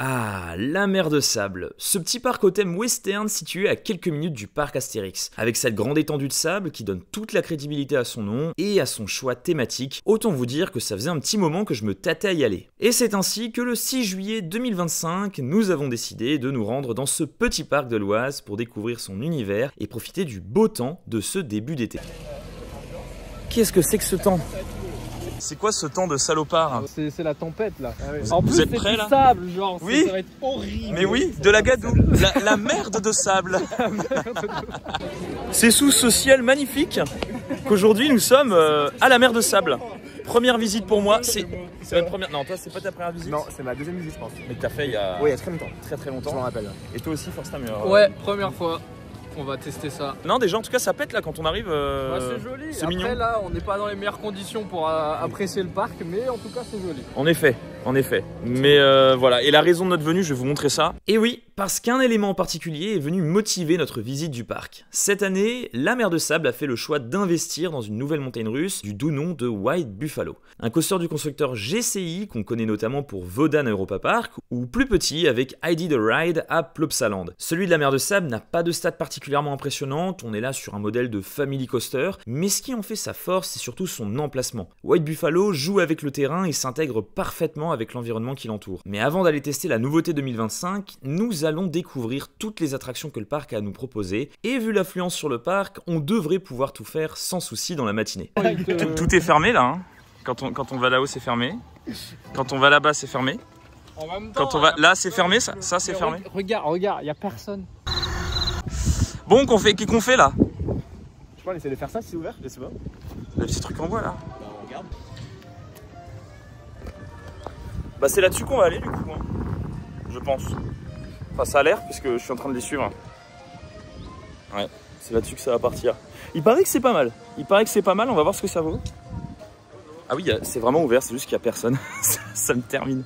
Ah, la mer de sable, ce petit parc au thème western situé à quelques minutes du parc Astérix, avec cette grande étendue de sable qui donne toute la crédibilité à son nom et à son choix thématique, autant vous dire que ça faisait un petit moment que je me tâtais à y aller. Et c'est ainsi que le 6 juillet 2025, nous avons décidé de nous rendre dans ce petit parc de l'Oise pour découvrir son univers et profiter du beau temps de ce début d'été. Qu'est-ce que c'est que ce temps ? C'est quoi ce temps de salopard? C'est la tempête là. Ah oui. En plus, vous êtes prêts là? Sable, genre, oui, ça va être horrible. Mais oui, de la gadoue, la merde de sable. C'est sous ce ciel magnifique qu'aujourd'hui nous sommes à la mer de sable. Première visite pour moi, c'est la première. Non, toi, c'est pas ta première visite? Non, c'est ma deuxième visite, je pense. Mais que t'as fait il y a. Oui, il y a très longtemps. Très longtemps. Je m'en rappelle. Et toi aussi, first time. Ouais, première fois. On va tester ça. Non, déjà en tout cas ça pète là quand on arrive. Ouais, c'est joli. C'est Après mignon. là, on n'est pas dans les meilleures conditions pour apprécier le parc, mais en tout cas c'est joli. En effet. Mais voilà, et la raison de notre venue, je vais vous montrer ça. Et oui, parce qu'un élément en particulier est venu motiver notre visite du parc. Cette année, la mer de sable a fait le choix d'investir dans une nouvelle montagne russe du doux nom de White Buffalo. Un coaster du constructeur GCI qu'on connaît notamment pour Wodan Europa Park, ou plus petit avec Heidi the Ride à Plopsaland. Celui de la mer de sable n'a pas de stats particulièrement impressionnantes, on est là sur un modèle de family coaster, mais ce qui en fait sa force, c'est surtout son emplacement. White Buffalo joue avec le terrain et s'intègre parfaitement avec l'environnement qui l'entoure. Mais avant d'aller tester la nouveauté 2025, nous allons découvrir toutes les attractions que le parc a à nous proposer, et vu l'affluence sur le parc, on devrait pouvoir tout faire sans souci dans la matinée. Tout est fermé là, hein. Quand on va là-haut c'est fermé, quand on va là-bas c'est fermé, En même temps, quand on va là c'est fermé, ça c'est fermé. Regarde, y a personne. Bon, qu'est-ce qu'on fait là? Je pense essayer de faire ça si c'est ouvert, je sais pas. Le petit truc qu'on voit là. Bah c'est là-dessus qu'on va aller du coup, hein. Je pense. Enfin ça a l'air puisque je suis en train de les suivre. Ouais, c'est là-dessus que ça va partir. Il paraît que c'est pas mal. On va voir ce que ça vaut. Ah oui, c'est vraiment ouvert, c'est juste qu'il n'y a personne. Ça me termine.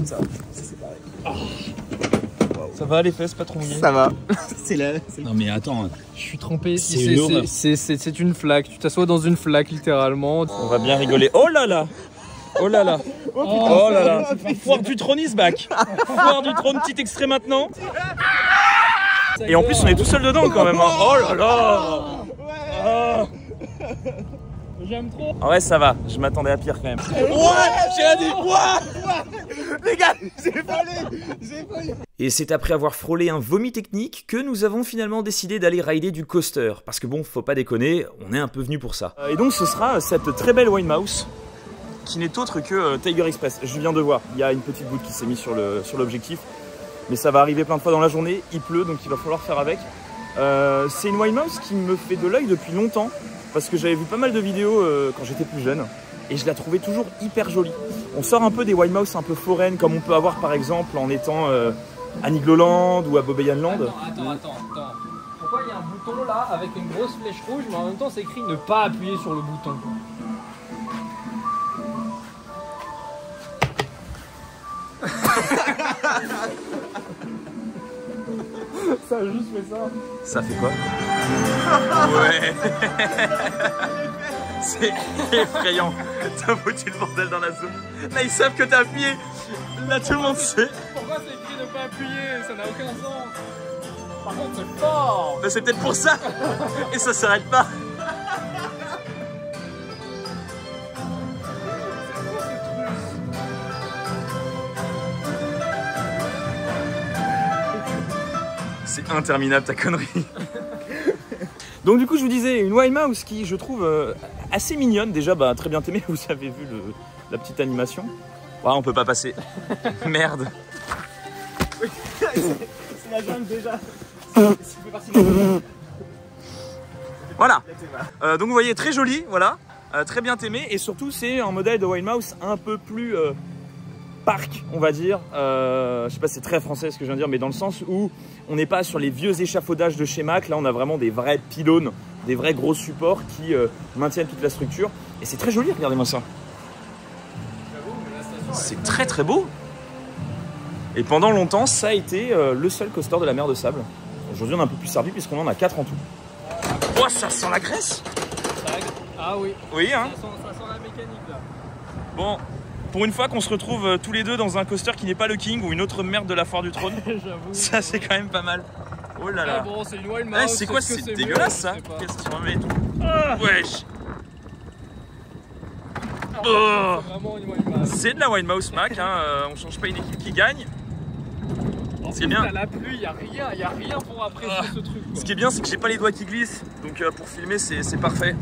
Ça c'est pareil. Oh. Ça va les fesses, pas trop mouillées? Ça va. C'est là. Non mais attends. Je suis trempé. C'est C'est une flaque. Tu t'assois dans une flaque littéralement. On va bien rigoler. Oh là là. Oh là là. Oh là là. Foire du trône is back. Foire du trône, petit extrait maintenant. Et en plus on est tout seul dedans quand même, hein. Oh là là. Oh. J'aime trop. Ah ouais ça va, je m'attendais à pire quand même. Ouais, j'ai un des ouais. Les gars, j'ai volé. Et c'est après avoir frôlé un vomi technique que nous avons finalement décidé d'aller rider du coaster. Parce que bon, faut pas déconner, on est un peu venu pour ça. Et donc ce sera cette très belle Winemouse qui n'est autre que Tiger Express. Je viens de voir, il y a une petite goutte qui s'est mise sur l'objectif. Mais ça va arriver plein de fois dans la journée, il pleut donc il va falloir faire avec. C'est une Winemouse qui me fait de l'œil depuis longtemps. Parce que j'avais vu pas mal de vidéos quand j'étais plus jeune. Et je la trouvais toujours hyper jolie. On sort un peu des Winemouse un peu foraines comme on peut avoir par exemple en étant à Nigloland ou à Bobbejaanland. Attends. Pourquoi il y a un bouton là avec une grosse flèche rouge mais en même temps c'est écrit ne pas appuyer sur le bouton? Ça a juste fait ça. Ça fait quoi? Ouais. C'est effrayant. T'as foutu le bordel dans la zone. Là ils savent que t'as appuyé. Là tout le monde sait. Pourquoi c'est écrit ne pas appuyer? Ça n'a aucun sens. Par contre c'est fort. Mais c'est peut-être pour ça. Et ça s'arrête pas. C'est interminable ta connerie. Donc du coup je vous disais une Winemouse qui je trouve assez mignonne. Déjà bah, très bien aimée, vous avez vu la petite animation. Ouais, on peut pas passer. Merde. C'est la jungle déjà. Voilà. Donc vous voyez très joli, voilà. Très bien aimé et surtout c'est un modèle de Winemouse un peu plus parc, on va dire. Je sais pas si c'est très français ce que je viens de dire, mais dans le sens où on n'est pas sur les vieux échafaudages de chez Mac. Là, on a vraiment des vrais pylônes, des vrais gros supports qui maintiennent toute la structure. Et c'est très joli, regardez-moi ça. C'est très très beau. Et pendant longtemps, ça a été le seul coaster de la mer de sable. Aujourd'hui, on est un peu plus servi puisqu'on en a 4 en tout. Oh, ça sent la graisse. Ah oui. Oui, hein. Ça sent la mécanique là. Bon, Pour une fois qu'on se retrouve tous les deux dans un coaster qui n'est pas le King ou une autre merde de la foire du trône. Ça c'est quand même pas mal. Oh là là. Bon, c'est une Wild Mouse. C'est quoi, c'est dégueulasse ça? Qu'est-ce que tu remets et tout? Wesh. Oh. C'est de la Wild Mouse Mac, hein. On change pas une équipe qui gagne. C'est bien. À la pluie, y a rien pour apprécier ce truc. Quoi. Ce qui est bien, c'est que j'ai pas les doigts qui glissent, donc pour filmer c'est parfait.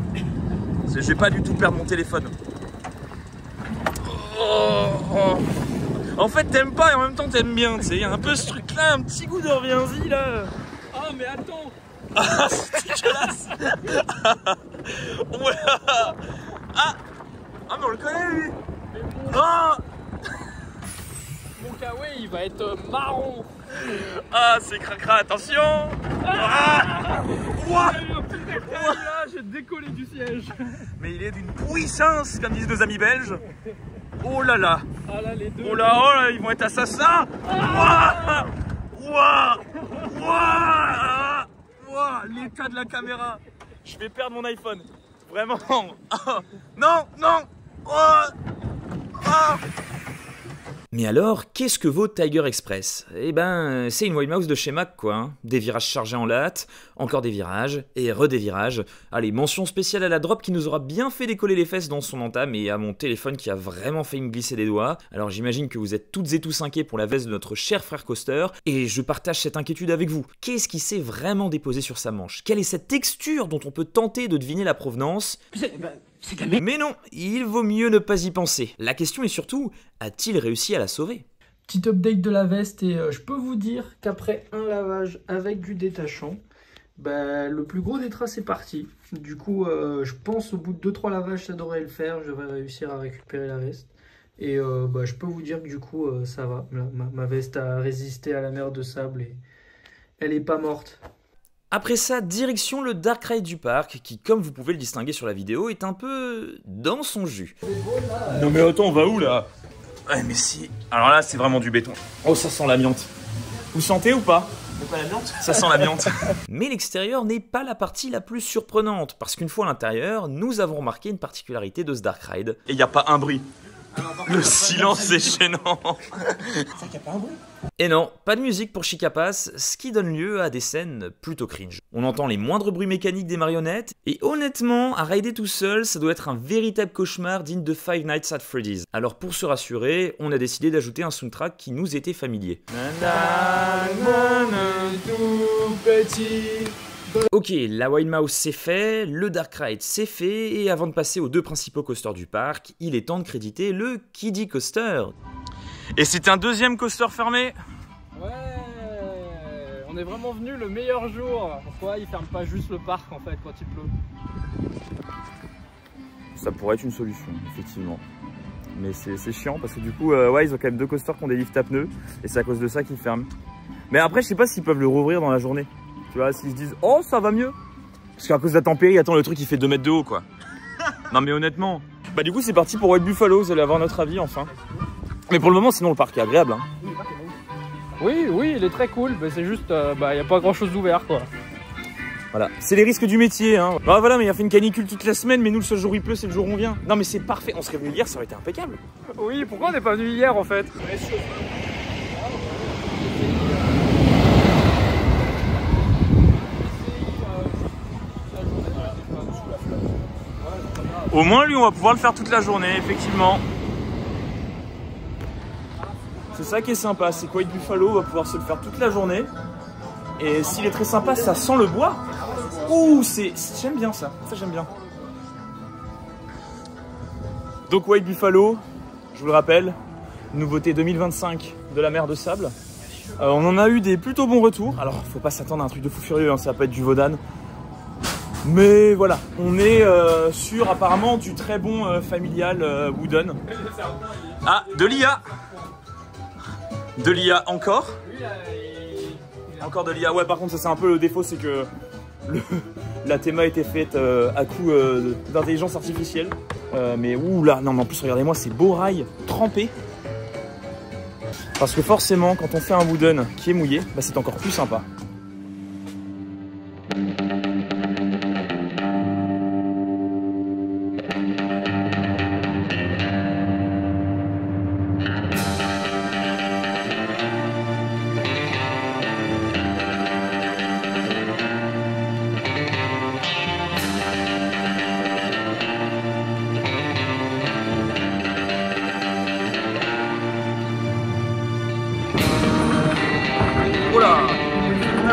Je vais pas du tout perdre mon téléphone. En fait, t'aimes pas et en même temps t'aimes bien, tu sais. Il y a un peu ce truc-là, un petit goût de reviens-y là. Ah, mais attends. Ah, c'est dégueulasse. Voilà. Ah, mais on le connaît lui. Ah. Mon kawaii, il va être marron. Ah, c'est cracra, attention. J'ai décollé du siège. Mais il est d'une puissance, comme disent nos amis belges. Oh là là. Ah là, les deux. Oh là, ils vont être assassins. L'état de la caméra. Je vais perdre mon iPhone. Vraiment. Non. Mais alors, qu'est-ce que vaut Tiger Express? Eh ben, c'est une Wild Mouse de chez Mac, quoi. Hein. Des virages chargés en latte, encore des virages, et redévirages. Allez, mention spéciale à la drop qui nous aura bien fait décoller les fesses dans son entame, et à mon téléphone qui a vraiment failli me glisser des doigts. Alors j'imagine que vous êtes toutes et tous inquiets pour la veste de notre cher frère Coaster, et je partage cette inquiétude avec vous. Qu'est-ce qui s'est vraiment déposé sur sa manche? Quelle est cette texture dont on peut tenter de deviner la provenance? Mais non, il vaut mieux ne pas y penser. La question est surtout, a-t-il réussi à la sauver? Petit update de la veste et je peux vous dire qu'après un lavage avec du détachant, le plus gros des traces est parti. Du coup, je pense au bout de 2-3 lavages, ça devrait le faire. Je devrais réussir à récupérer la veste. Et je peux vous dire que du coup, ça va. Ma veste a résisté à la mer de sable et elle n'est pas morte. Après ça, direction le Dark Ride du parc, qui, comme vous pouvez le distinguer sur la vidéo, est un peu dans son jus. Non mais attends, on va où là? Ouais mais si... Alors là, c'est vraiment du béton. Oh, ça sent l'amiante. Vous sentez ou pas? C'est pas l'amiante? Ça sent l'amiante. Mais l'extérieur n'est pas la partie la plus surprenante, parce qu'une fois à l'intérieur, nous avons remarqué une particularité de ce Dark Ride. Et il n'y a pas un bruit. Le silence est gênant. C'est qu'il n'y a pas un bruit. Et non, pas de musique pour Chica Pass, ce qui donne lieu à des scènes plutôt cringe. On entend les moindres bruits mécaniques des marionnettes, et honnêtement, à rider tout seul, ça doit être un véritable cauchemar digne de Five Nights at Freddy's. Alors pour se rassurer, on a décidé d'ajouter un soundtrack qui nous était familier. Tout petit. Ok, la Wild Mouse c'est fait, le Dark Ride c'est fait, et avant de passer aux deux principaux coasters du parc, il est temps de créditer le Kiddie Coaster. Et c'est un deuxième coaster fermé? Ouais, on est vraiment venu le meilleur jour. Pourquoi ils ferment pas juste le parc en fait quand il pleut? Ça pourrait être une solution, effectivement. Mais c'est chiant parce que du coup, ouais, ils ont quand même deux coasters qui ont des lifts à pneus, et c'est à cause de ça qu'ils ferment. Mais après, je sais pas s'ils peuvent le rouvrir dans la journée. Tu vois, s'ils se disent « Oh, ça va mieux !» Parce qu'à cause de la tempérie, attends, le truc il fait 2 mètres de haut, quoi. Non mais honnêtement. Bah du coup, c'est parti pour White Buffalo, vous allez avoir notre avis, enfin. Mais pour le moment, sinon, le parc est agréable. Hein. Oui, il est très cool, mais c'est juste, il n'y a pas grand chose d'ouvert, quoi. Voilà, c'est les risques du métier, hein. Bah voilà, mais il a fait une canicule toute la semaine, mais nous, le seul jour où il pleut, c'est le jour où on vient. Non mais c'est parfait, on serait venu hier, ça aurait été impeccable. Oui, pourquoi on n'est pas venu hier, en fait? Au moins, lui, on va pouvoir le faire toute la journée, effectivement. C'est ça qui est sympa, c'est que White Buffalo va pouvoir se le faire toute la journée. Et s'il est très sympa, ça sent le bois. Ouh, j'aime bien ça, j'aime bien. Donc White Buffalo, je vous le rappelle, nouveauté 2025 de la mer de sable. On en a eu des plutôt bons retours. Alors, faut pas s'attendre à un truc de fou furieux, hein, ça va pas être du Vaudan. Mais voilà, on est sur apparemment du très bon familial wooden. Ah, de l'IA. De l'IA encore. Encore de l'IA. Ouais, par contre, ça c'est un peu le défaut, c'est que la théma a été faite à coup d'intelligence artificielle. Mais ouh là, non mais en plus regardez-moi ces beaux rails trempés. Parce que forcément, quand on fait un wooden qui est mouillé, bah, c'est encore plus sympa.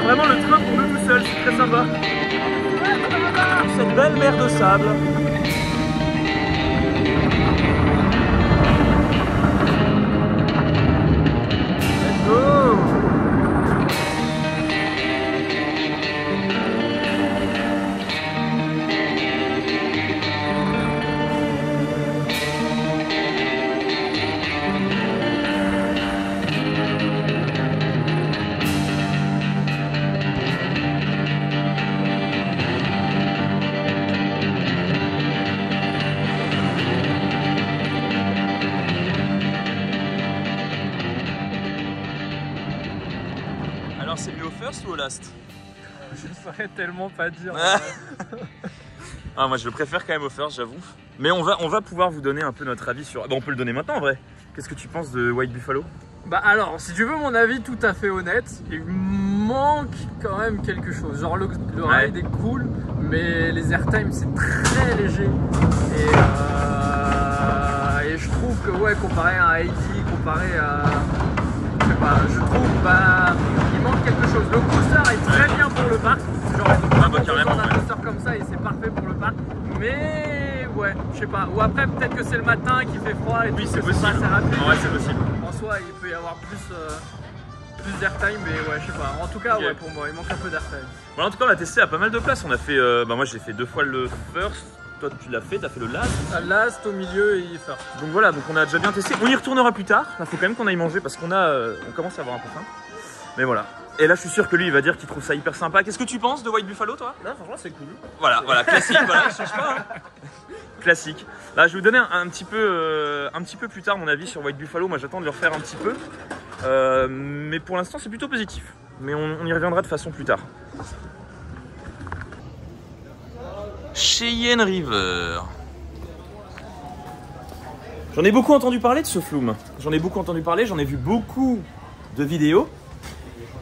vraiment le train pour nous tout seuls, c'est très sympa. Cette belle mer de sable. Let's go! Alors c'est mieux au first ou au last? Je ne saurais tellement pas dire. Ah, moi je le préfère quand même au first, j'avoue. Mais on va pouvoir vous donner un peu notre avis sur... Bah, on peut le donner maintenant en vrai. Qu'est-ce que tu penses de White Buffalo? Bah alors, si tu veux mon avis tout à fait honnête, il manque quand même quelque chose. Genre le ride est cool, mais les airtime c'est très léger. Et je trouve que ouais, comparé à un ID, comparé à... Je sais pas, je trouve il manque quelque chose. Le coaster est très bien pour le parc. Genre carrément un coaster comme ça et c'est parfait pour le parc. Mais ouais, je sais pas. Ou après peut-être que c'est le matin qui fait froid et oui, tout, c'est possible. assez rapide. Ouais, c'est possible. En soi, il peut y avoir plus d'airtime, mais ouais, je sais pas. En tout cas, ouais, pour moi, il manque un peu d'airtime. Bon, en tout cas, on l'a testé à pas mal de places. On a fait, moi j'ai fait 2 fois le first. Toi, tu l'as fait, t'as fait le last. Last, au milieu et first. Donc voilà, donc on a déjà bien testé. On y retournera plus tard. Il faut quand même qu'on aille manger parce qu'on on commence à avoir un peu faim. Mais voilà. Et là, je suis sûr que lui, il va dire qu'il trouve ça hyper sympa. Qu'est-ce que tu penses de White Buffalo, toi? Là, franchement, c'est cool. Voilà, classique, voilà, je change pas. Hein. Classique. Là, je vais vous donner un petit peu plus tard mon avis sur White Buffalo. Moi, j'attends de le refaire un petit peu. Mais pour l'instant, c'est plutôt positif. Mais on y reviendra de façon plus tard. Cheyenne River. J'en ai beaucoup entendu parler de ce Flume. J'en ai beaucoup entendu parler, j'en ai vu beaucoup de vidéos.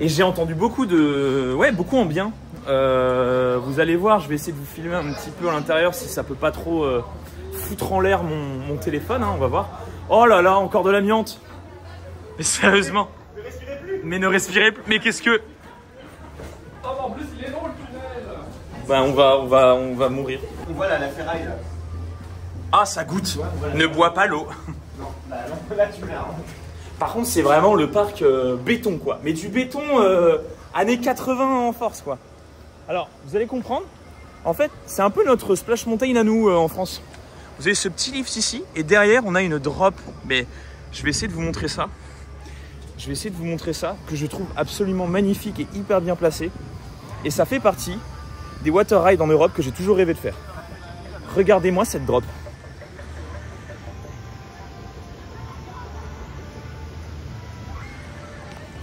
Et j'ai entendu beaucoup beaucoup en bien. Vous allez voir, je vais essayer de vous filmer un petit peu à l'intérieur si ça peut pas trop foutre en l'air mon téléphone, hein, on va voir. Oh là là, encore de l'amiante. Mais sérieusement. Ne respirez plus. Mais ne respirez plus. Mais qu'est-ce que... Oh, en plus, il est long le tunnel. Bah on va mourir. On voit la ferraille là. Ah, ça goûte. Ne bois pas l'eau. Non, là tu l'as. Par contre, c'est vraiment le parc béton, quoi. Mais du béton années 80 en force, quoi. Alors, vous allez comprendre. En fait, c'est un peu notre Splash Mountain à nous en France. Vous avez ce petit lift ici, et derrière, on a une drop. Mais je vais essayer de vous montrer ça. Je vais essayer de vous montrer ça, que je trouve absolument magnifique et hyper bien placé. Et ça fait partie des water rides en Europe que j'ai toujours rêvé de faire. Regardez-moi cette drop.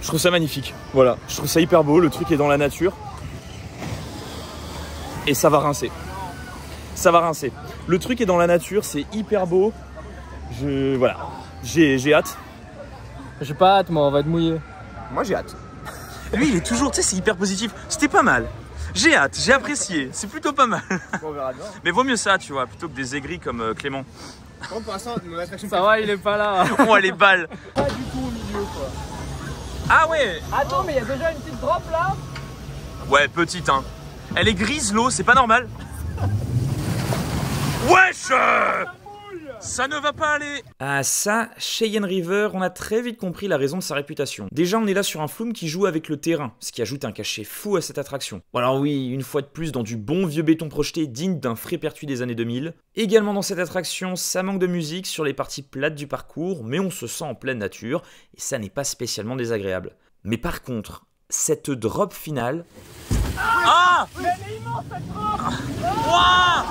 Je trouve ça magnifique, voilà, je trouve ça hyper beau, le truc est dans la nature. Et ça va rincer. Ça va rincer. Le truc est dans la nature, c'est hyper beau. Voilà, j'ai hâte. J'ai pas hâte, moi, on va te mouiller. Moi j'ai hâte. Lui il est toujours, tu sais, c'est hyper positif. C'était pas mal. J'ai hâte, j'ai apprécié, c'est plutôt pas mal. On verra bien. Mais vaut mieux ça, tu vois, plutôt que des aigris comme Clément. Pour l'instant, mon attraction. Ça va, il est pas là. Oh les balles. Pas du tout au milieu, quoi. Ah ouais. Attends, mais il y a déjà une petite drop là. Ouais, petite, hein. Elle est grise, l'eau, c'est pas normal. Wesh! Ça ne va pas aller. Ah ça, Cheyenne River, on a très vite compris la raison de sa réputation. Déjà, on est là sur un Flume qui joue avec le terrain, ce qui ajoute un cachet fou à cette attraction. Bon alors oui, une fois de plus, dans du bon vieux béton projeté digne d'un Frépertuis des années 2000. Également dans cette attraction, ça manque de musique sur les parties plates du parcours, mais on se sent en pleine nature, et ça n'est pas spécialement désagréable. Mais par contre, cette drop finale... Ah! Mais elle est immense cette drop. Ouah!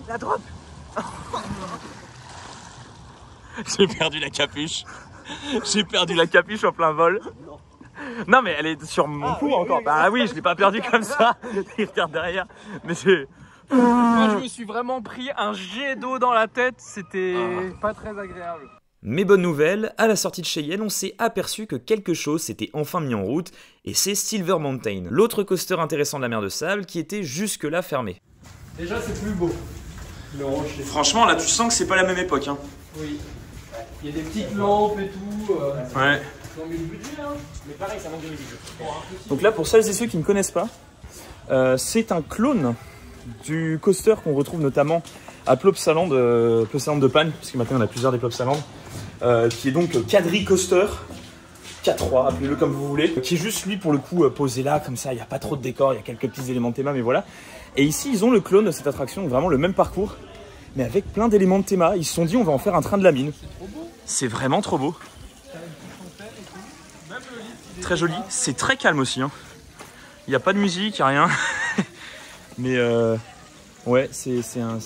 La drop. J'ai perdu la capuche. J'ai perdu la capuche en plein vol. Non mais elle est sur mon cou encore. Bah oui, je l'ai pas perdu comme ça. Il regarde derrière. Mais c'est... Moi je me suis vraiment pris un jet d'eau dans la tête. C'était pas très agréable. Mais bonne nouvelle, à la sortie de Cheyenne, on s'est aperçu que quelque chose s'était enfin mis en route, et c'est Silver Mountain, l'autre coaster intéressant de la mer de sable qui était jusque-là fermé. Déjà c'est plus beau, le rocher. Franchement, là tu sens que c'est pas la même époque. Hein. Oui. Il y a des petites lampes et tout. Ouais. Ils ont mis le budget, hein. Mais pareil, ça manque de musique. Donc là, pour celles et ceux qui ne connaissent pas, c'est un clone du coaster qu'on retrouve notamment à Plopsaland de Panne, puisque maintenant on a plusieurs des Plopsaland, qui est donc Quadri Coaster, K3, appelez-le comme vous voulez, qui est juste lui pour le coup posé là, comme ça, il n'y a pas trop de décor, il y a quelques petits éléments de théma, mais voilà. Et ici, ils ont le clone de cette attraction, donc vraiment le même parcours, mais avec plein d'éléments de théma. Ils se sont dit, on va en faire un train de la mine. C'est trop beau. C'est vraiment trop beau. Très joli, c'est très calme aussi. Hein. Il n'y a pas de musique, il n'y a rien. Mais ouais, c'est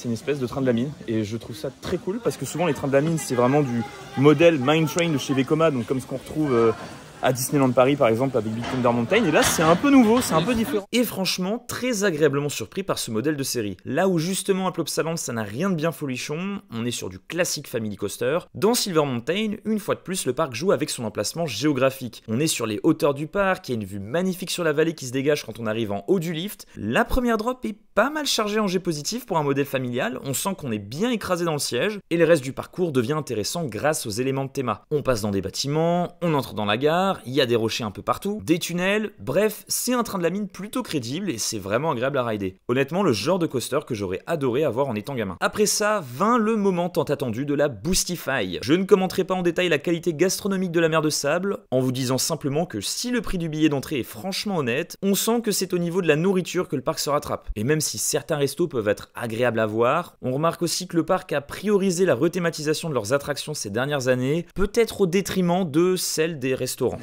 une espèce de train de la mine. Et je trouve ça très cool parce que souvent les trains de la mine, c'est vraiment du modèle Mine Train de chez Vekoma, donc comme ce qu'on retrouve à Disneyland Paris par exemple avec Big Thunder Mountain. Et là, c'est un peu nouveau, c'est un peu différent. Et franchement, très agréablement surpris par ce modèle de série. Là où justement à Plopsaland, ça n'a rien de bien folichon, on est sur du classique Family Coaster. Dans Silver Mountain, une fois de plus, le parc joue avec son emplacement géographique. On est sur les hauteurs du parc, il y a une vue magnifique sur la vallée qui se dégage quand on arrive en haut du lift. La première drop est pas mal chargée en G positif pour un modèle familial, on sent qu'on est bien écrasé dans le siège, et le reste du parcours devient intéressant grâce aux éléments de théma. On passe dans des bâtiments, on entre dans la gare, il y a des rochers un peu partout, des tunnels, bref, c'est un train de la mine plutôt crédible et c'est vraiment agréable à rider. Honnêtement, le genre de coaster que j'aurais adoré avoir en étant gamin. Après ça, vint le moment tant attendu de la Boostify. Je ne commenterai pas en détail la qualité gastronomique de la mer de sable, en vous disant simplement que si le prix du billet d'entrée est franchement honnête, on sent que c'est au niveau de la nourriture que le parc se rattrape. Et même si certains restos peuvent être agréables à voir, on remarque aussi que le parc a priorisé la rethématisation de leurs attractions ces dernières années, peut-être au détriment de celle des restaurants.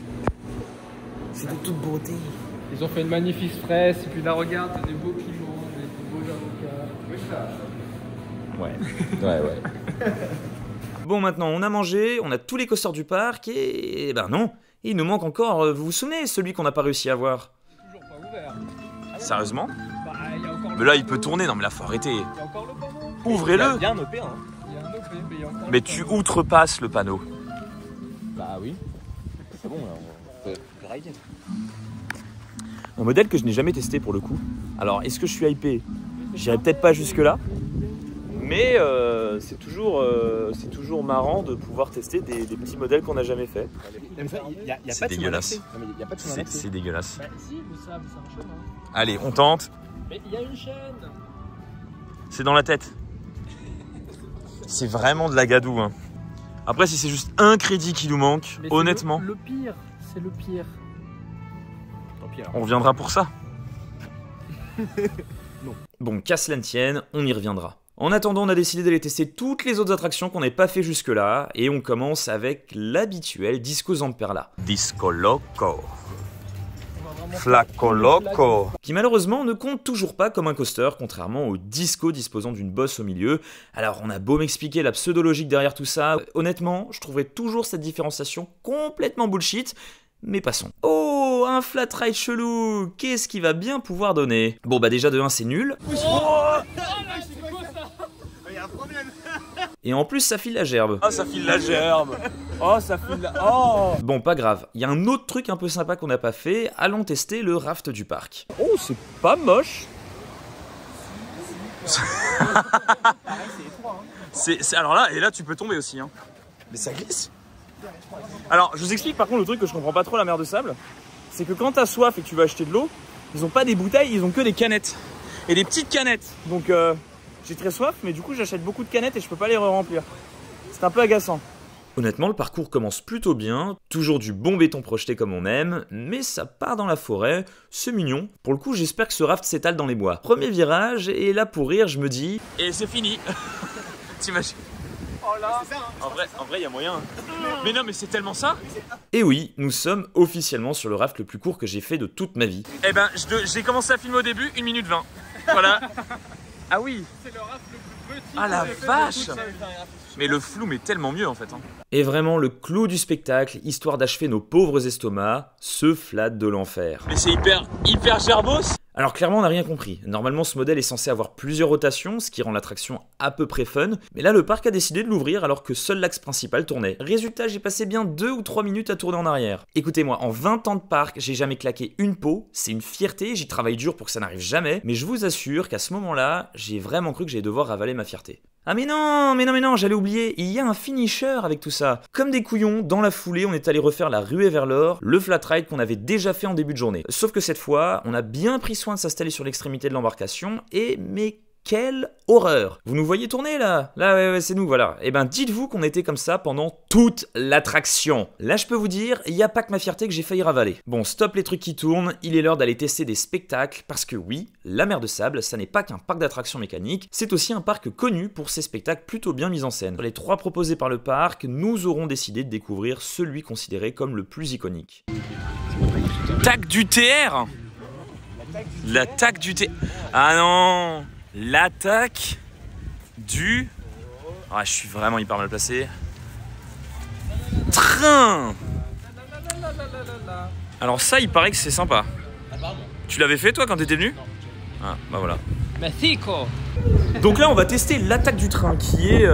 C'est de toute beauté. Ils ont fait une magnifique fraise, et puis là, regarde, t'as des beaux piments, des beaux avocats. Ouais. Bon, maintenant, on a mangé, on a tous les coasters du parc, et ben non, il nous manque encore, vous vous souvenez, celui qu'on n'a pas réussi à voir. C'est toujours pas ouvert. Sérieusement? Bah, y a encore Mais là, il peut tourner, non mais là, faut arrêter. Il y a encore le panneau. Ouvrez-le. Il y a un OP, hein. Il y a un OP, mais il y a encore Mais le tu panneau. outrepasses le panneau. Bah oui. C'est bon, là, on peut rider. Un modèle que je n'ai jamais testé pour le coup. Alors, est-ce que je suis hypé? J'irai peut-être pas jusque là. Mais c'est toujours marrant de pouvoir tester des petits modèles qu'on n'a jamais fait. C'est dégueulasse. Il y a pas de chemin d'accès. C'est dégueulasse. Bah, si, mais ça, c'est un chemin. Allez, on tente. Mais il y a une chaîne. C'est dans la tête. C'est vraiment de la gadoue. Hein. Après, si c'est juste un crédit qui nous manque, Mais honnêtement, le pire, c'est le pire. Tant pis alors. on reviendra pour ça. Bon, qu'à cela ne tienne, on y reviendra. En attendant, on a décidé d'aller tester toutes les autres attractions qu'on n'avait pas fait jusque-là, et on commence avec l'habituel Disco Zamperla. Disco Loco. Flaco Loco. Qui malheureusement ne compte toujours pas comme un coaster, contrairement au Disco disposant d'une bosse au milieu. Alors on a beau m'expliquer la pseudologique derrière tout ça, honnêtement, je trouverai toujours cette différenciation complètement bullshit. Mais passons. Oh, un flat ride chelou. Qu'est-ce qu'il va bien pouvoir donner? Bon bah déjà de 1 c'est nul. Et en plus ça file la gerbe. Oh, ça file la gerbe. Oh, ça file la... Oh. Bon pas grave, il y a un autre truc un peu sympa qu'on n'a pas fait, allons tester le raft du parc. Oh c'est pas moche. Alors là, et là tu peux tomber aussi hein. Mais ça glisse. Alors je vous explique par contre le truc que je comprends pas trop la mer de sable, c'est que quand t'as soif et que tu vas acheter de l'eau, ils ont pas des bouteilles, ils ont que des canettes. Et des petites canettes. Donc j'ai très soif mais du coup j'achète beaucoup de canettes et je peux pas les re-remplir. C'est un peu agaçant. Honnêtement, le parcours commence plutôt bien, toujours du bon béton projeté comme on aime, mais ça part dans la forêt, c'est mignon. Pour le coup, j'espère que ce raft s'étale dans les bois. Premier virage, et là pour rire, je me dis... Et c'est fini. T'imagines? Oh là. En vrai, il y a moyen. Mais non, mais c'est tellement ça. Et oui, nous sommes officiellement sur le raft le plus court que j'ai fait de toute ma vie. Eh ben, j'ai commencé à filmer au début, 1 minute 20. Voilà. Ah oui. C'est le raft le plus petit. Ah la vache. Mais le flou est tellement mieux en fait. Hein. Et vraiment le clou du spectacle, histoire d'achever nos pauvres estomacs, se flatte de l'enfer. Mais c'est hyper gerbos. Alors clairement on n'a rien compris. Normalement ce modèle est censé avoir plusieurs rotations, ce qui rend l'attraction à peu près fun. Mais là le parc a décidé de l'ouvrir alors que seul l'axe principal tournait. Résultat, j'ai passé bien 2 ou 3 minutes à tourner en arrière. Écoutez-moi, en 20 ans de parc, j'ai jamais claqué une peau. C'est une fierté, j'y travaille dur pour que ça n'arrive jamais. Mais je vous assure qu'à ce moment-là, j'ai vraiment cru que j'allais devoir avaler ma fierté. Ah mais non, j'allais oublier, il y a un finisher avec tout ça. Comme des couillons, dans la foulée, on est allé refaire la ruée vers l'or, le flat ride qu'on avait déjà fait en début de journée. Sauf que cette fois, on a bien pris soin de s'installer sur l'extrémité de l'embarcation et mais quelle horreur! Vous nous voyez tourner là? Là, ouais, c'est nous, voilà. Et ben, dites-vous qu'on était comme ça pendant toute l'attraction. Là, je peux vous dire, il n'y a pas que ma fierté que j'ai failli ravaler. Bon, stop les trucs qui tournent, il est l'heure d'aller tester des spectacles, parce que oui, la mer de sable, ça n'est pas qu'un parc d'attractions mécaniques, c'est aussi un parc connu pour ses spectacles plutôt bien mis en scène. Sur les 3 proposés par le parc, nous aurons décidé de découvrir celui considéré comme le plus iconique. Tac du TR! L'attaque du TR! Ah non! L'attaque du... Ah, je suis vraiment hyper mal placé. Train. Alors ça, il paraît que c'est sympa. Tu l'avais fait toi quand t'étais venu? Ah, bah voilà. Donc là, on va tester l'attaque du train, qui est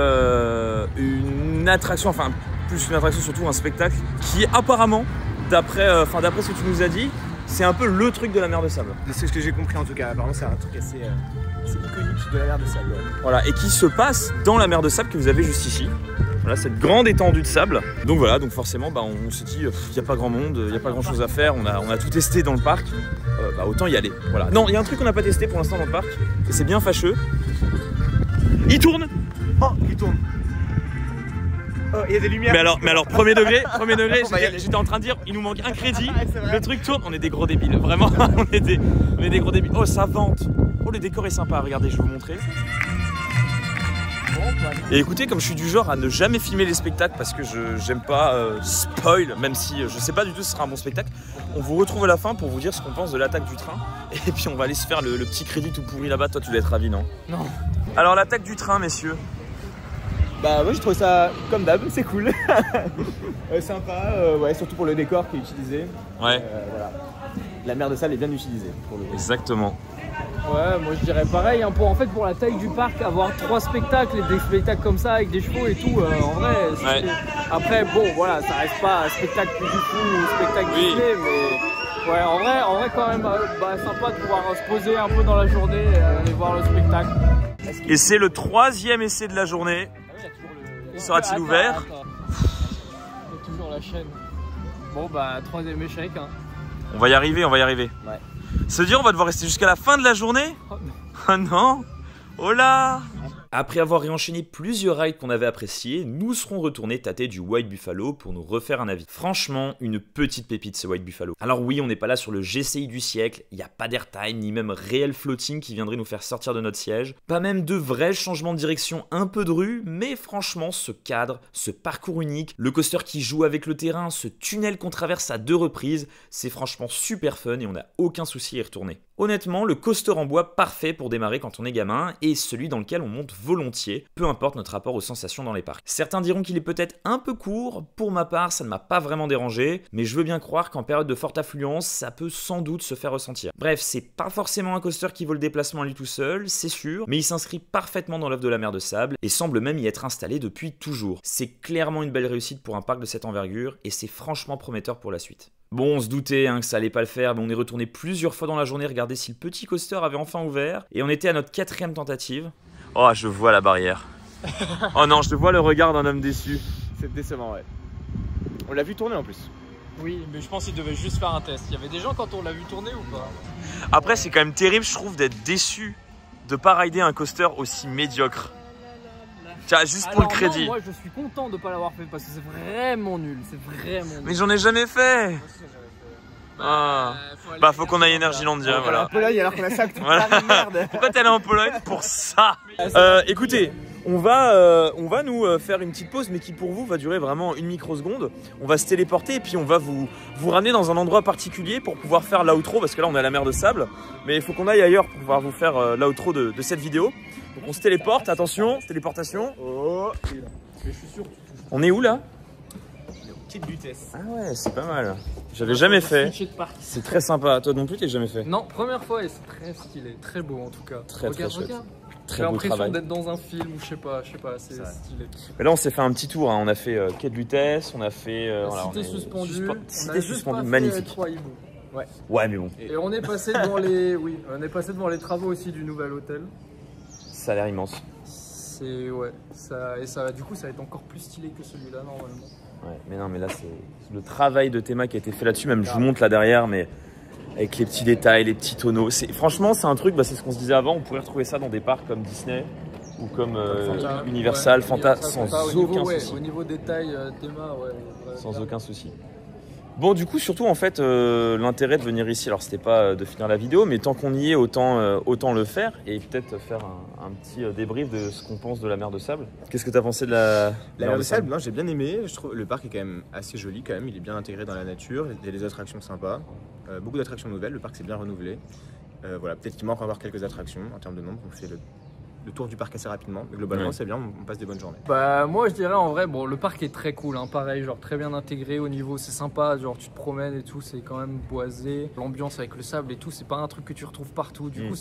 une attraction, enfin plus une attraction, surtout un spectacle, qui est apparemment, d'après ce que tu nous as dit, c'est un peu le truc de la mer de sable. C'est ce que j'ai compris en tout cas. Apparemment, c'est un truc assez iconique de la mer de sable. Ouais. Voilà, et qui se passe dans la mer de sable que vous avez juste ici. Voilà, cette grande étendue de sable. Donc voilà, donc forcément, bah, on s'est dit, il n'y a pas grand monde, il n'y a pas grand chose à faire. On a tout testé dans le parc. Bah, autant y aller. Voilà. Non, il y a un truc qu'on n'a pas testé pour l'instant dans le parc, et c'est bien fâcheux. Il tourne. Oh, il tourne. Oh, il y a des lumières. Mais alors premier degré, j'étais en train de dire, il nous manque un crédit, le truc tourne, on est des gros débiles, vraiment, on est des gros débiles. Oh, ça vente. Oh, le décor est sympa, regardez, je vais vous montrer. Et écoutez, comme je suis du genre à ne jamais filmer les spectacles parce que j'aime pas spoil, même si je sais pas du tout si ce sera un bon spectacle, on vous retrouve à la fin pour vous dire ce qu'on pense de l'attaque du train. Et puis on va aller se faire le petit crédit tout pourri là-bas. Toi, tu dois être ravi, non? Non. Alors, l'attaque du train, messieurs. Bah moi je trouve ça comme d'hab, c'est cool. Sympa, ouais, surtout pour le décor qui est utilisé. Ouais. Voilà. La mer de sable est bien utilisée pour le coup. Exactement. Ouais, moi je dirais pareil, hein, pour la taille du parc, avoir 3 spectacles et des spectacles comme ça avec des chevaux et tout, en vrai, ouais. Après bon voilà, ça reste pas un spectacle du fou ou spectacle Disney, mais ouais, en vrai quand même sympa de pouvoir se poser un peu dans la journée et voir le spectacle. Et c'est le 3e essai de la journée. Sera-t-il ouvert? Il y a toujours la chaîne. Bon bah 3e échec. Hein. On va y arriver, Ouais. Se dire on va devoir rester jusqu'à la fin de la journée? Oh non. Oh non. Oh là. Après avoir réenchaîné plusieurs rides qu'on avait appréciés, nous serons retournés tâter du White Buffalo pour nous refaire un avis. Franchement, une petite pépite ce White Buffalo. Alors oui, on n'est pas là sur le GCI du siècle, il n'y a pas d'airtime ni même réel floating qui viendrait nous faire sortir de notre siège. Pas même de vrais changements de direction un peu drus, mais franchement ce cadre, ce parcours unique, le coaster qui joue avec le terrain, ce tunnel qu'on traverse à 2 reprises, c'est franchement super fun et on n'a aucun souci à y retourner. Honnêtement, le coaster en bois parfait pour démarrer quand on est gamin et celui dans lequel on monte volontiers, peu importe notre rapport aux sensations dans les parcs. Certains diront qu'il est peut-être un peu court, pour ma part ça ne m'a pas vraiment dérangé, mais je veux bien croire qu'en période de forte affluence, ça peut sans doute se faire ressentir. Bref, c'est pas forcément un coaster qui vaut le déplacement à lui tout seul, c'est sûr, mais il s'inscrit parfaitement dans l'œuvre de la mer de sable et semble même y être installé depuis toujours. C'est clairement une belle réussite pour un parc de cette envergure et c'est franchement prometteur pour la suite. Bon, on se doutait que ça allait pas le faire, mais on est retourné plusieurs fois dans la journée regarder si le petit coaster avait enfin ouvert. Et on était à notre 4e tentative. Oh, je vois la barrière. Oh non, je vois le regard d'un homme déçu. C'est décevant, ouais. On l'a vu tourner en plus. Oui, mais je pense qu'il devait juste faire un test. Il y avait des gens quand on l'a vu tourner ou pas? Après, c'est quand même terrible, je trouve, d'être déçu de pas rider un coaster aussi médiocre. Tiens, juste pour le crédit. Non, moi je suis content de pas l'avoir fait parce que c'est vraiment nul, Mais j'en ai jamais fait. Ah. Bah faut qu'on aille Energylandia, voilà. En Pologne alors qu'on a ça. Voilà. Pourquoi t'es allé en Pologne? Pour ça. Écoutez, on va nous faire une petite pause, mais qui pour vous va durer vraiment une microseconde. On va se téléporter et puis on va vous ramener dans un endroit particulier pour pouvoir faire l'outro, parce que là on est à la mer de sable. Mais il faut qu'on aille ailleurs pour pouvoir vous faire l'outro de cette vidéo. Donc on se téléporte, attention, téléportation. Oh, mais je suis sûr. On est où là? Petite vitesse. Ah ouais, c'est pas mal. J'avais jamais fait. C'est très sympa. Toi non plus, t'as jamais fait? Non, première fois et c'est très stylé, très beau en tout cas. Regarde. Très J'ai beau travail. l'impression d'être dans un film ou je sais pas, c'est stylé. Mais là, on s'est fait un petit tour. Hein. On a fait quai de Lutèce, on a fait Cité suspendue. Cité suspendue, magnifique. Ouais. Ouais, mais bon. Et on est passé devant les, travaux aussi du nouvel hôtel. Ça a l'air immense. c'est ouais, ça et ça du coup ça va être encore plus stylé que celui-là normalement. Ouais, mais non, mais là c'est le travail de Théma qui a été fait là-dessus. Même je vous montre là derrière, mais avec les petits détails, les petits tonneaux. Franchement, c'est un truc. Bah, c'est ce qu'on se disait avant. On pourrait retrouver ça dans des parcs comme Disney ou comme Universal, ouais, Fanta, Fanta, sans aucun souci. Au niveau détail, Théma, ouais. Sans aucun souci. Bon, du coup, surtout, en fait, l'intérêt de venir ici, alors c'était pas de finir la vidéo, mais tant qu'on y est, autant le faire et peut-être faire un petit débrief de ce qu'on pense de la mer de sable. Qu'est-ce que tu as pensé de la mer de sable? Non, j'ai bien aimé. Je trouve le parc est quand même assez joli, quand même. Il est bien intégré dans la nature. Il y a des attractions sympas, beaucoup d'attractions nouvelles. Le parc s'est bien renouvelé. Voilà, peut-être qu'il manque encore quelques attractions en termes de nombre. On fait le tour du parc assez rapidement, mais globalement c'est bien, on passe des bonnes journées. Bah moi je dirais en vrai, bon le parc est très cool, hein, pareil, genre très bien intégré au niveau, c'est sympa, genre tu te promènes et tout, c'est quand même boisé, l'ambiance avec le sable et tout, c'est pas un truc que tu retrouves partout, du coup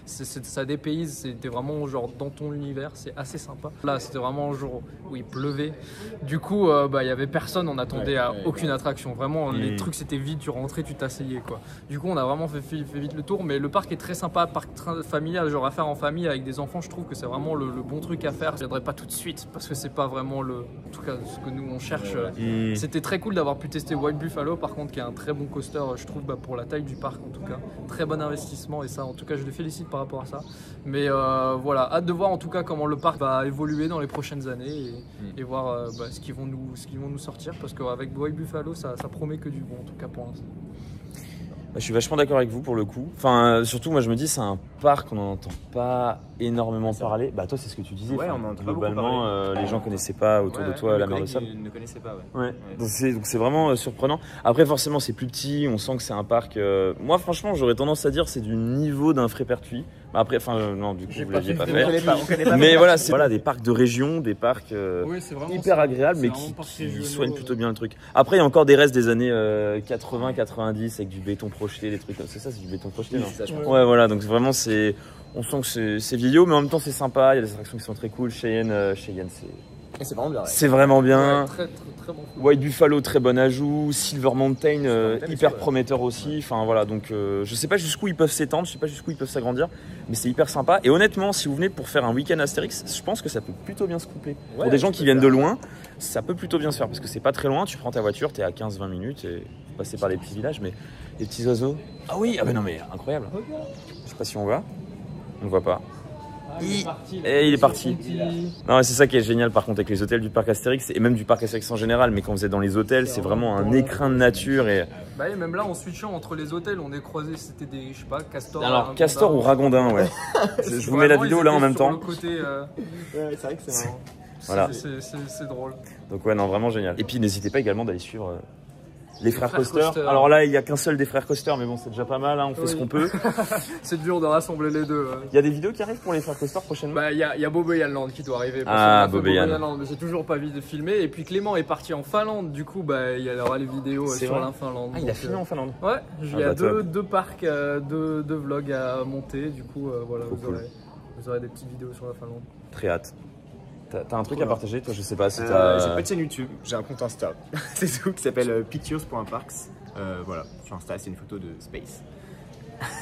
ça dépayse, c'était vraiment genre dans ton univers, c'est assez sympa. Là c'était vraiment un jour où il pleuvait, du coup bah il y avait personne, on attendait à aucune attraction, vraiment les trucs c'était vide, tu rentrais, tu t'asseyais quoi. Du coup on a vraiment fait vite le tour, mais le parc est très sympa, parc familial, genre à faire en famille avec des enfants. Je trouve que c'est vraiment le bon truc à faire. Je ne viendrai pas tout de suite parce que c'est pas vraiment en tout cas ce que nous on cherche. C'était très cool d'avoir pu tester Wild Buffalo par contre qui est un très bon coaster je trouve pour la taille du parc en tout cas. Très bon investissement et ça en tout cas je les félicite par rapport à ça. Mais voilà, hâte de voir en tout cas comment le parc va évoluer dans les prochaines années et voir ce qu'ils vont nous sortir parce qu'avec Wild Buffalo ça promet que du bon en tout cas pour l'instant. Je suis vachement d'accord avec vous pour le coup. Enfin, surtout, moi je me dis, c'est un parc qu'on n'en entend pas énormément parler. Bah, toi, c'est ce que tu disais. Ouais, on entend globalement, les gens connaissaient pas autour de toi la mer de sable. Ils ne connaissaient pas, ouais. Donc c'est vraiment surprenant. Après, forcément, c'est plus petit. On sent que c'est un parc. Moi, franchement, j'aurais tendance à dire c'est du niveau d'un Frépertuis. Après, non, du coup, vous l'aviez pas fait. On connaît pas. Mais voilà, c'est des parcs de région, des parcs hyper agréables, mais qui soignent plutôt bien le truc. Après, il y a encore des restes des années 80-90 avec du béton projeté, des trucs comme ça. C'est du béton projeté, non? Ouais, voilà. Donc vraiment, on sent que c'est vieillot, mais en même temps, c'est sympa. Il y a des attractions qui sont très cool. Cheyenne, c'est vraiment bien. C'est vraiment bien. Ouais, très bon. White Buffalo, très bon ajout. Silver Mountain, hyper prometteur aussi. Enfin voilà, donc je sais pas jusqu'où ils peuvent s'étendre, je sais pas jusqu'où ils peuvent s'agrandir, mais c'est hyper sympa. Et honnêtement, si vous venez pour faire un week-end Astérix, je pense que ça peut plutôt bien se couper. Pour des gens qui viennent de loin, ça peut plutôt bien se faire parce que c'est pas très loin. Tu prends ta voiture, t'es à 15-20 minutes et passer par les petits villages, mais les petits oiseaux. Ah oui, non mais incroyable. Je sais pas si on voit. On ne voit pas. Il est parti. Non, c'est ça qui est génial par contre avec les hôtels du parc Astérix et même du parc Astérix en général, mais quand vous êtes dans les hôtels, c'est vraiment un écrin de nature et même là en switchant entre les hôtels, on est croisé, c'était des je sais pas, Castor. Alors Castor ou Ragondin, ouais. Je vous mets la vidéo là en même temps. Ouais, c'est vrai que c'est marrant. Voilà. C'est drôle. Donc ouais, non, vraiment génial. Et puis n'hésitez pas également d'aller suivre les frères Coaster. Alors là, il n'y a qu'un seul des frères Coaster, mais bon, c'est déjà pas mal, hein, on fait ce qu'on peut. C'est dur de rassembler les deux. Il y a des vidéos qui arrivent pour les frères Coaster prochainement? Bah, il y a Boboyan qui doit arriver. Boboyan. Mais j'ai toujours pas vu de filmer. Et puis Clément est parti en Finlande, du coup, il y aura les vidéos sur la Finlande. Ah, il a filmé en Finlande? Ouais, il y a deux parcs, deux vlogs à monter, du coup, voilà, vous aurez des petites vidéos sur la Finlande. Très hâte. T'as un truc à partager, toi? Je sais pas si j'ai pas de chaîne YouTube, j'ai un compte Insta. C'est tout, qui s'appelle pictures.parks. Voilà, sur Insta, c'est une photo de Space.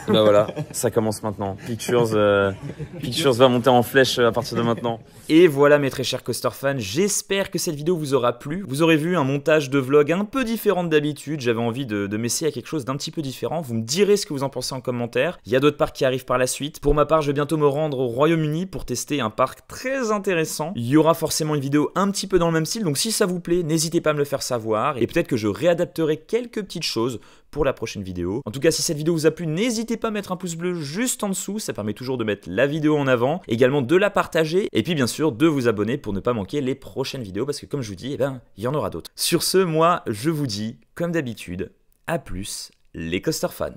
Bah voilà, ça commence maintenant. Pictures va monter en flèche à partir de maintenant. Et voilà mes très chers coaster fans, j'espère que cette vidéo vous aura plu. Vous aurez vu un montage de vlog un peu différent d'habitude. J'avais envie de m'essayer à quelque chose d'un petit peu différent. Vous me direz ce que vous en pensez en commentaire. Il y a d'autres parcs qui arrivent par la suite. Pour ma part, je vais bientôt me rendre au Royaume-Uni pour tester un parc très intéressant. Il y aura forcément une vidéo un petit peu dans le même style, donc si ça vous plaît, n'hésitez pas à me le faire savoir. Et peut-être que je réadapterai quelques petites choses pour la prochaine vidéo. En tout cas, si cette vidéo vous a plu, n'hésitez pas à mettre un pouce bleu juste en dessous, ça permet toujours de mettre la vidéo en avant, également de la partager, et puis bien sûr de vous abonner pour ne pas manquer les prochaines vidéos, parce que comme je vous dis, il y en aura d'autres. Sur ce, moi, je vous dis, comme d'habitude, à plus, les coaster fans.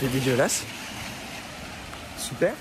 C'est dégueulasse. Super.